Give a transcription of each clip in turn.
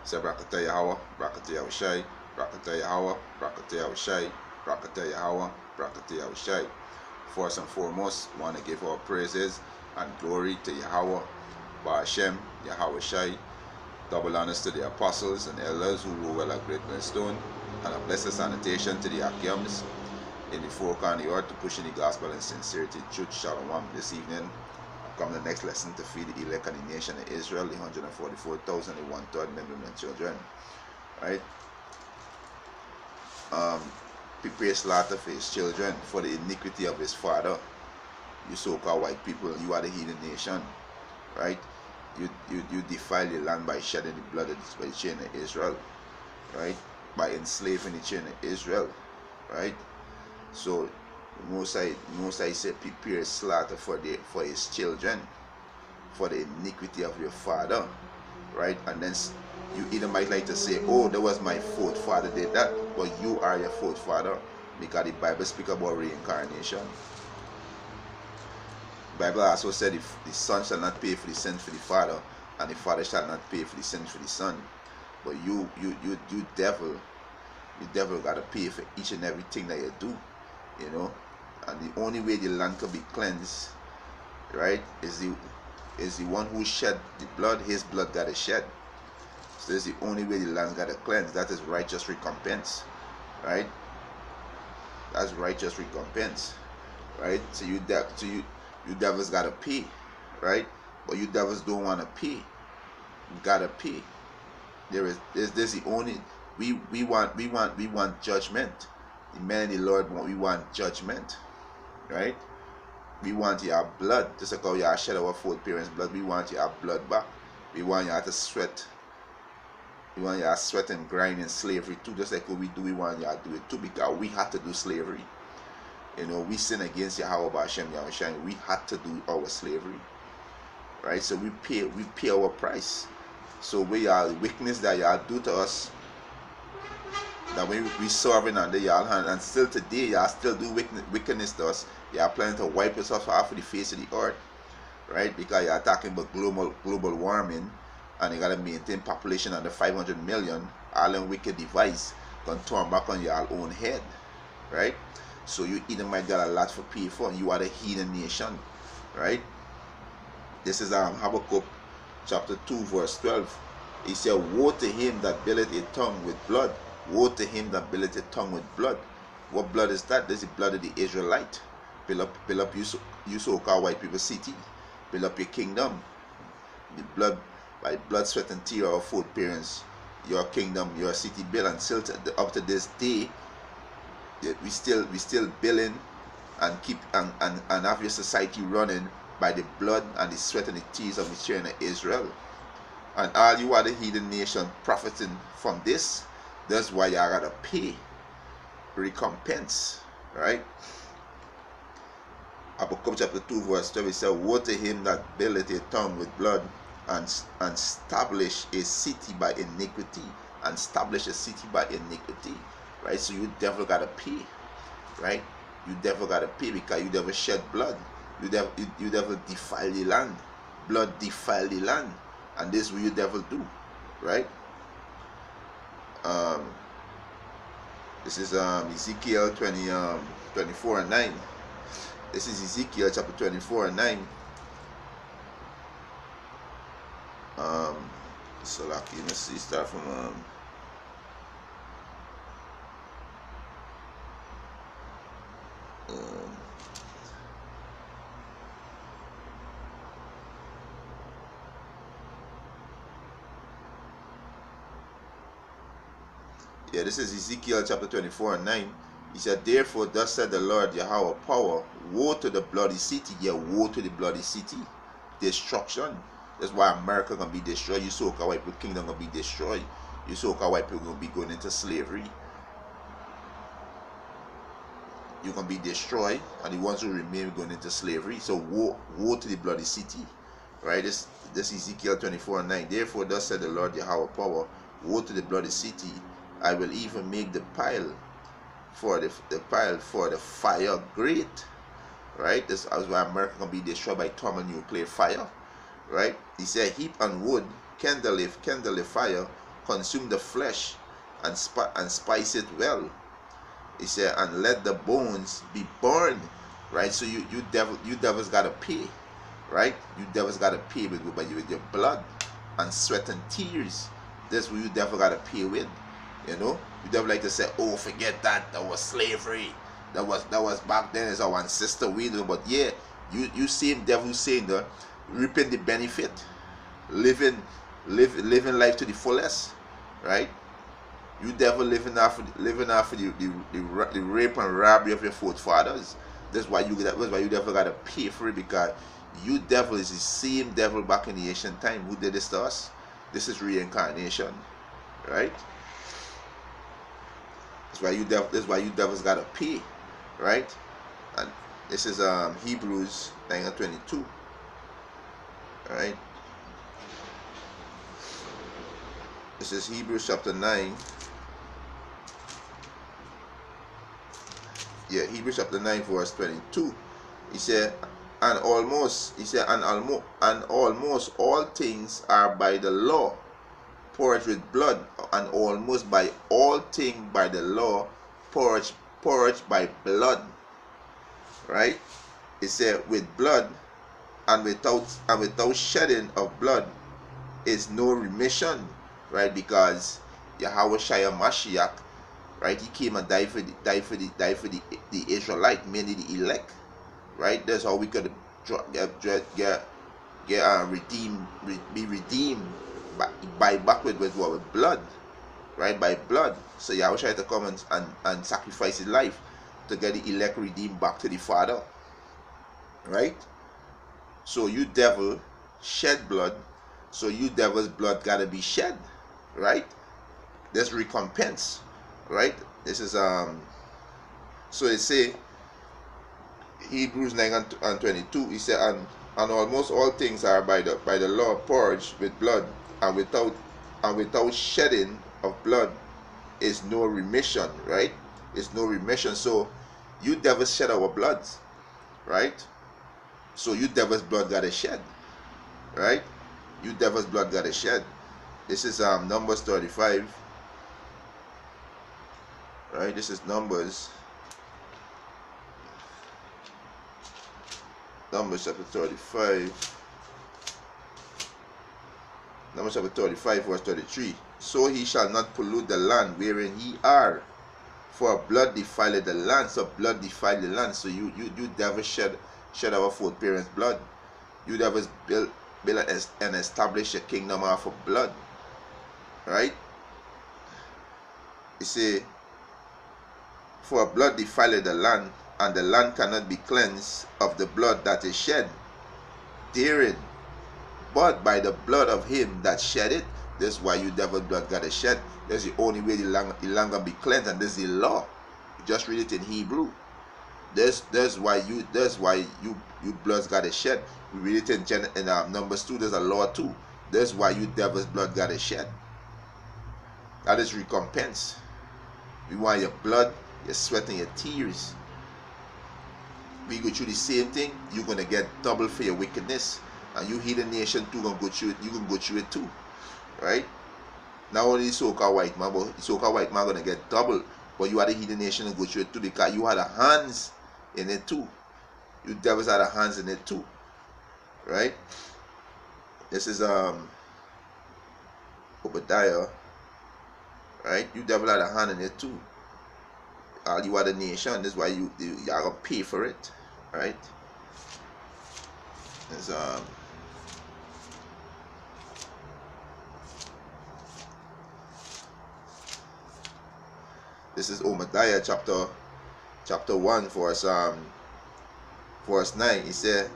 Say Brakata Yahweh, Brakata Yahushai, Brakata Yahweh, Brakata Yahushai, Brakata Yahweh, Brakata Yahushai. First and foremost, want to give our praises and glory to Yahweh, Ba'ashem, Yahweh Shai. Double honors to the apostles and elders who rule well at Great Millstone, and a blessed sanitation to the Akims in the four corners of the earth to push in the gospel in sincerity, truth, shalom. This evening, come the next lesson to feed the elect and the nation of Israel, the 144,000, the one-third men, women, and children. Right? Prepare slaughter for his children for the iniquity of his father. You so-called white people, you are the heathen nation. Right? You defile the land by shedding the blood of the chain of Israel. Right? By enslaving the chain of Israel. Right? So Most I say prepare slaughter for his children, for the iniquity of your father, right? And then you either might like to say, oh, that was my fourth father did that, but you are your fourth father, because the Bible speaks about reincarnation. The Bible also said, if the son shall not pay for the sin for the father, and the father shall not pay for the sin for the son. But you devil gotta pay for each and everything that you do, you know. And the only way the land can be cleansed, right, is the one who shed the blood. His blood got to shed. So this is the only way the land got to cleanse. That is righteous recompense, right? That's righteous recompense, right? So you devils got to pay, right? But you devils don't want to pay. You gotta pay. There's the only we want judgment. The men of the Lord we want judgment. Right? We want your blood. Just like how you shed our fourth parents' blood, we want your blood back. We want you to sweat. We want you to sweat and grind in slavery too. Just like what we do, we want you to do it too, because we had to do slavery. You know, we sin against Yahweh Ba'ashem Yahushai. We had to do our slavery. Right? So we pay our price. So we are the wickedness that y'all do to us, that we serving under y'all hand, and still today y'all still do wickedness to us. Y'all planning to wipe us off of the face of the earth, right? Because y'all talking about global warming, and you gotta maintain population under 500 million. All them wicked device gonna turn back on y'all own head, right? So you either might got a lot for pay for, and you are the heathen nation, right? This is Habakkuk chapter 2 verse 12. He said, woe to him that billeth a tongue with blood. Woe to him that billeth a tongue with blood. What blood is that? This is the blood of the Israelite. Build up you so-called white people city. Build up your kingdom. The blood, by blood, sweat, and tear of fourth parents, your kingdom, your city built, and still up to this day, we still building and keep and have your society running by the blood and the sweat and the tears of the children of Israel. And all you other heathen nation profiting from this. That's why you gotta pay recompense, right? Habakkuk chapter 2 verse 12, it says, woe to him that buildeth a town with blood, and establish a city by iniquity, and establish a city by iniquity, right? So you devil gotta pay, right? You devil gotta pay, because you devil shed blood. You devil defile the land. Blood defile the land, and this is what you devil do, right? This is Ezekiel 24 and 9. This is Ezekiel chapter 24 and 9. So like, let's see, start from this is Ezekiel chapter 24 and 9. He said, therefore thus said the Lord Yahweh power, woe to the bloody city. Yeah, woe to the bloody city. Destruction. That's why America gonna be destroyed. You so-called white people kingdom gonna be destroyed. You so-called white people gonna be going into slavery. You're gonna be destroyed, and the ones who remain going into slavery. So woe to the bloody city. Right? This Ezekiel 24 and 9. Therefore thus said the Lord Yahweh power, woe to the bloody city. I will even make the pile for the fire great. Right? This is why America can be destroyed by thermonuclear fire. Right? He said, heap on wood, kindle a fire, consume the flesh and spice it well. He said, and let the bones be burned. Right? So you devils gotta pay. Right? You devils gotta pay with your blood and sweat and tears. That's what you devil gotta pay with. You know? You devil like to say, oh, forget that. That was slavery. That was back then as our ancestor we do. But yeah, you same devil saying that reaping the benefit, living life to the fullest, right? You devil living after the rape and robbery of your forefathers. That's why you devil gotta pay for it, because you devil is the same devil back in the ancient time who did this to us. This is reincarnation, right? That's why you devils gotta pay, right? And this is Hebrews 9:22. Alright. This is Hebrews chapter 9. Yeah, Hebrews chapter 9 verse 22. He said, and almost all things are by the law purged with blood, and almost by all things by the law purged by blood. Right? It said with blood and without shedding of blood is no remission, right? Because Yahweh Shai Mashiach, right? He came and died for the Israelite, mainly the elect, right? That's how we could be redeemed by backward with what? With blood, right? By blood. So Yahweh Shai to come and sacrifice his life to get the elect redeemed back to the Father, right? So you devil shed blood, so you devil's blood gotta be shed, right? There's recompense, right? This is so they say Hebrews 9:22. He said, and almost all things are by the law purged with blood, and without shedding of blood is no remission, right? It's no remission. So you devils shed our blood, right? So you devil's blood gotta shed, right? You devil's blood gotta shed. This is Numbers 35, right? This is Numbers chapter 35. Numbers chapter 35 verse 33. So he shall not pollute the land wherein ye are, for blood defileth the land. So blood defiled the land. So you devil shed our foreparents' blood. You devils build and establish a kingdom off of blood, right? You see, for blood defileth the land, and the land cannot be cleansed of the blood that is shed therein, but by the blood of him that shed it. That's why you devil blood gotta shed. That's the only way the land can be cleansed, and this is the law. You just read it in Hebrew. That's why you bloods gotta shed. We read it in Numbers 2. There's a law too. That's why you devil's blood gotta shed. That is recompense. We want your blood, your sweat, and your tears. We go through the same thing. You're gonna get double for your wickedness, and you heathen nation too gonna go through it. You gonna go through it too, right? Not only so-called white man, but so-called white man gonna get double. But you are the heathen nation and go through it too, because you had a hands in it too. You devils had a hands in it too, right? This is Obadiah, right? You devil had a hand in it too. You are the nation. That's why you are gonna pay for it, right? There's this is Obadiah chapter 1 verse 9. He said,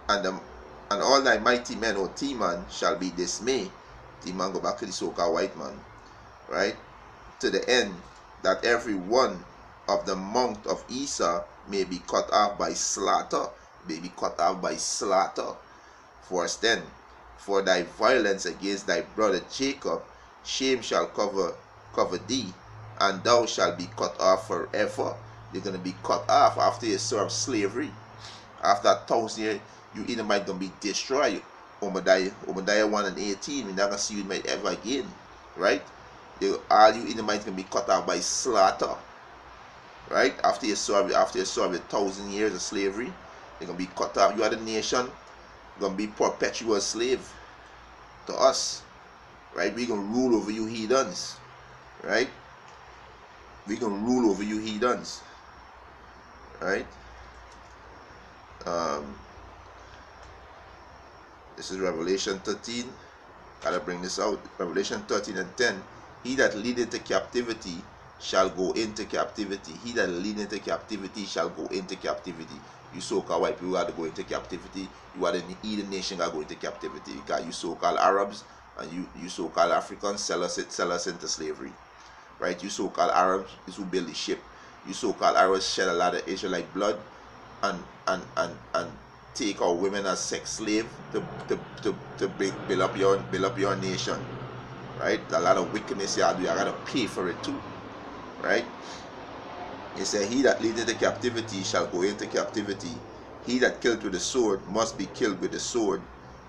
and all thy mighty men, O Teman, shall be dismayed. Teman go back to the so-called white man, right? To the end that every one of the monk of Esau may be cut off by slaughter. May be cut off by slaughter. Verse 10. For thy violence against thy brother Jacob, shame shall cover thee, and thou shalt be cut off forever. You're going to be cut off after you serve slavery. After 1,000 years, you either might going to be destroyed. Obadiah 1:18, we're not going to see you ever again, right? All you Edomites can be cut off by slaughter. Right? After you serve 1,000 years of slavery, you're gonna be cut off. You are the nation, you're gonna be perpetual slave to us. Right? We're gonna rule over you heathens. Right? We're gonna rule over you heathens. Right? This is Revelation 13. Gotta bring this out. Revelation 13 and 10. He that leadeth into captivity shall go into captivity. He that leadeth into captivity shall go into captivity. You so-called white people got to go into captivity. You are the heathen nation got to go into captivity. Because you so-called Arabs and you so-called Africans sell us into slavery. Right? You so-called Arabs is who build the ship. You so-called Arabs shed a lot of Israelite blood and take our women as sex slave to build up your nation. Right? A lot of wickedness you do. You gotta pay for it too. Right? He said, he that leadeth into captivity shall go into captivity. He that killed with the sword must be killed with the sword.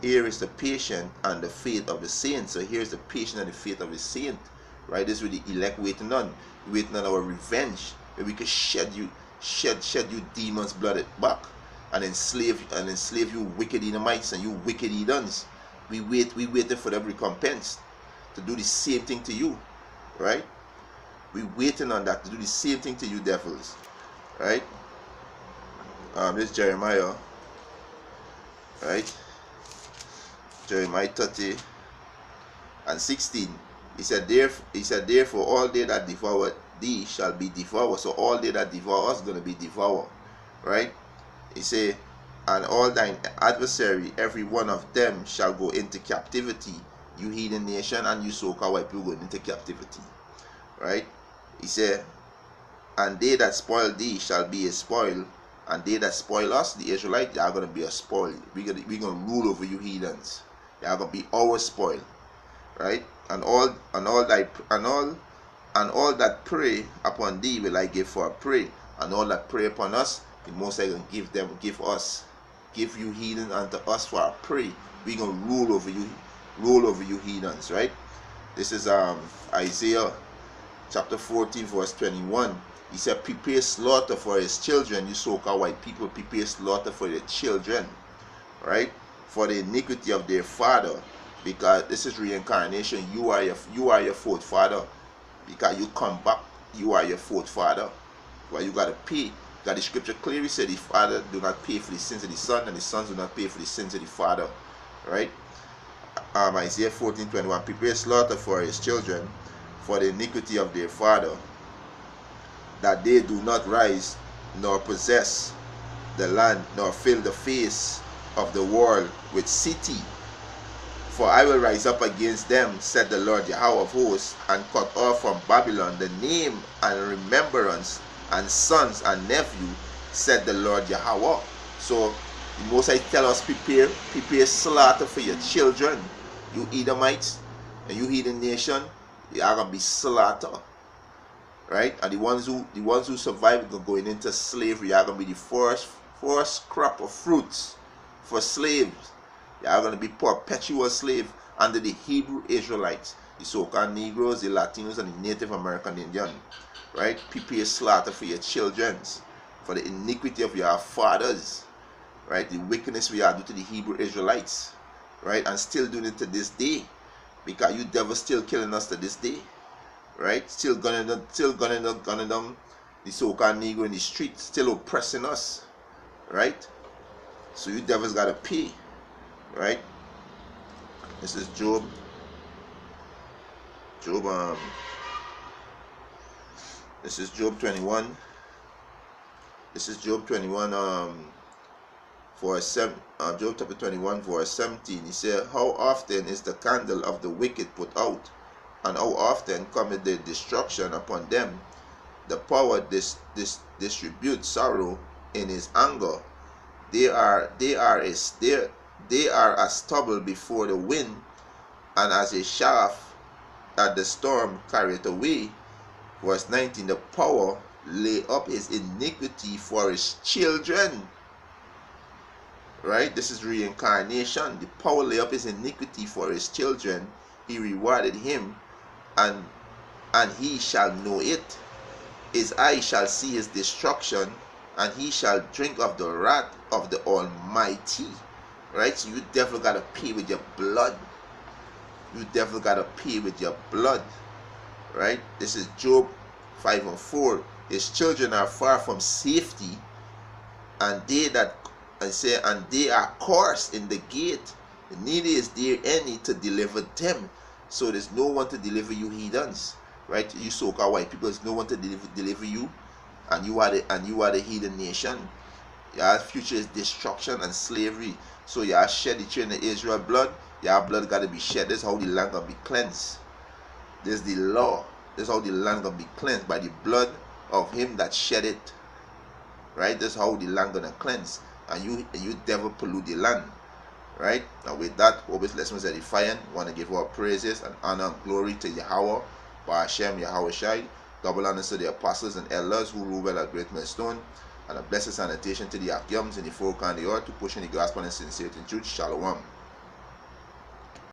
Here is the patience and the faith of the saint. So here's the patience and the faith of the saint. Right? This is what the elect waiting on. Waiting on our revenge. Where we could shed you demons blooded back. And enslave you wicked Edomites and you wicked heathens. We waited for the recompense to do the same thing to you. Right? We waiting on that to do the same thing to you devils. Right? This is Jeremiah. Right? Jeremiah 30 and 16. He said, therefore all they that devour thee shall be devoured. So all they that devour us gonna be devoured. Right? He said, and all thine adversary, every one of them shall go into captivity. You heathen nation and you so-called white people going into captivity. Right? He said, and they that spoil thee shall be a spoil, and they that spoil us, the Israelites, they are going to be a spoil. We're going to rule over you heathens. They are going to be our spoil. Right? And all that prey upon thee will I give for a prey, and all that prey upon us, the Most High going to give you heathen unto us for a prey. We're going to rule over you heathens. Right? This is Isaiah chapter 14 verse 21. He said, prepare slaughter for his children. You so-called white people, prepare slaughter for their children. Right? For the iniquity of their father. Because this is reincarnation. You are your fourth father. Because you come back, you are your fourth father. Well, you got to pay. Because the scripture clearly said the father do not pay for the sins of the son, and the sons do not pay for the sins of the father. Right? Isaiah 14:21. Prepare slaughter for his children, for the iniquity of their father, that they do not rise nor possess the land, nor fill the face of the world with city. For I will rise up against them, said the Lord Yahweh of hosts, and cut off from Babylon the name and remembrance, and sons and nephew, said the Lord Yahweh. So the Most High tell us, prepare slaughter for your children. You Edomites and you heathen nation, you are gonna be slaughtered. Right? And the ones who survive going into slavery are gonna be the first crop of fruits for slaves. They are gonna be perpetual slave under the Hebrew Israelites, the so-called Negroes, the Latinos, and the Native American Indian. Right? Prepare slaughter for your children, for the iniquity of your fathers. Right? The wickedness we are due to the Hebrew Israelites. Right? And still doing it to this day. Because you devils still killing us to this day. Right? Still gunning them, the so-called Negro in the street, still oppressing us. Right? So you devils gotta pay. Right? This is Job. This is Job 21. This is Job 21, Job chapter 21, verse 17. He said, how often is the candle of the wicked put out, and how often cometh the destruction upon them? The power distributes sorrow in his anger. They are as stubble before the wind, and as a shaft that the storm carrieth away. Verse 19, the power lay up his iniquity for his children. Right? This is reincarnation. The power lay up his iniquity for his children. He rewarded him, and and he shall know it. His eye shall see his destruction, and he shall drink of the wrath of the Almighty. Right? So you definitely got to pay with your blood. You definitely got to pay with your blood. Right? This is Job 5:4. His children are far from safety, and they are cursed in the gate. Neither is there any to deliver them. So there's no one to deliver you, heathens. Right? You so-called white people, there's no one to deliver you, and you are the heathen nation. Your future is destruction and slavery. So y'all shed the children of Israel blood. Your blood got to be shed. This is how the land gonna be cleansed. This is the law. This is how the land gonna be cleansed, by the blood of him that shed it. Right? This is how the land gonna cleanse. And you devil pollute the land. Right? And with that, hope this lesson was edifying. Want to give our praises and honor and glory to Yahweh, by Hashem, Yahweh Shai. Double honors to the apostles and elders who rule well at Great Millstone. And a blessed sanitation to the Akyams in the four corners of the earth to push in the gospel and sincerity in truth. Shalom.